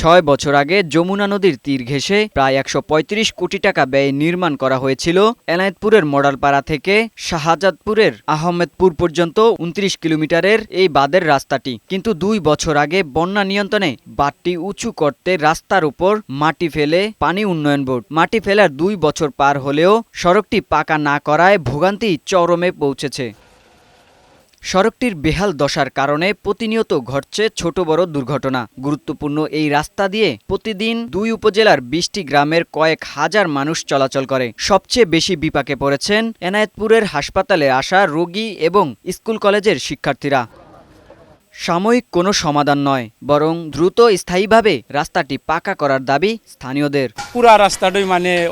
৬ বছর আগে যমুনা নদীর তীর ঘেঁষে প্রায় ১৩৫ কোটি টাকা ব্যয়ে নির্মাণ করা হয়েছিল এনায়েতপুরের মডালপাড়া থেকে শাহজাদপুরের আহমেদপুর পর্যন্ত ২৯ কিলোমিটারের এই বাঁধের রাস্তাটি। কিন্তু ২ বছর আগে বন্যা নিয়ন্ত্রণে বাঁধটি উঁচু করতে রাস্তার উপর মাটি ফেলে পানি উন্নয়ন বোর্ড। মাটি ফেলার ২ বছর পার হলেও সড়কটি পাকা না করায় ভোগান্তি চরমে পৌঁছেছে। সড়কটির বেহাল দশার কারণে প্রতিনিয়ত ঘটছে ছোট বড় দুর্ঘটনা। গুরুত্বপূর্ণ এই রাস্তা দিয়ে প্রতিদিন ২ উপজেলার ২০টি গ্রামের কয়েক হাজার মানুষ চলাচল করে। সবচেয়ে বেশি বিপাকে পড়েছেন এনায়েতপুরের হাসপাতালে আসা রোগী এবং স্কুল কলেজের শিক্ষার্থীরা। সাময়িক কোনো সমাধান নয়, বরং দ্রুত স্থায়ীভাবে রাস্তাটি পাকা করার দাবি স্থানীয়দের। পুরা রাস্তাটাই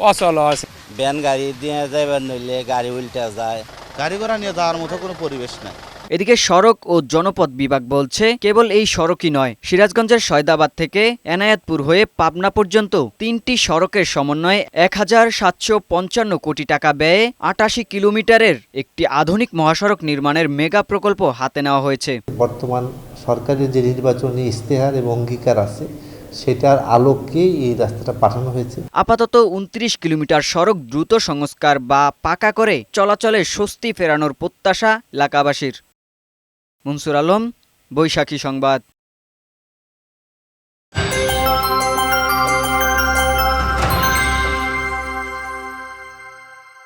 অচল আছে। ভ্যান গাড়ি দিয়ে যাইবার নইলে গাড়ি উল্টে যায়, গাড়ি ঘোড়া নিয়ে যাওয়ার মতো কোনো পরিবেশ নাই। এদিকে সড়ক ও জনপথ বিভাগ বলছে, কেবল এই সড়কই নয়, সিরাজগঞ্জের সয়দাবাদ থেকে এনায়েতপুর হয়ে পাবনা পর্যন্ত ৩টি সড়কের সমন্বয়ে ১,৭৫৫ কোটি টাকা ব্যয়ে ৮৮ কিলোমিটারের একটি আধুনিক মহাসড়ক নির্মাণের মেগা প্রকল্প হাতে নেওয়া হয়েছে। বর্তমান সরকারের যে নির্বাচনী ইশতেহার এবং অঙ্গীকার আছে সেটার আলোকে এই রাস্তাটা পাঠানো হয়েছে। আপাতত ২৯ কিলোমিটার সড়ক দ্রুত সংস্কার বা পাকা করে চলাচলে স্বস্তি ফেরানোর প্রত্যাশা এলাকাবাসীর। মুনসুর আলম, বৈশাখী সংবাদ।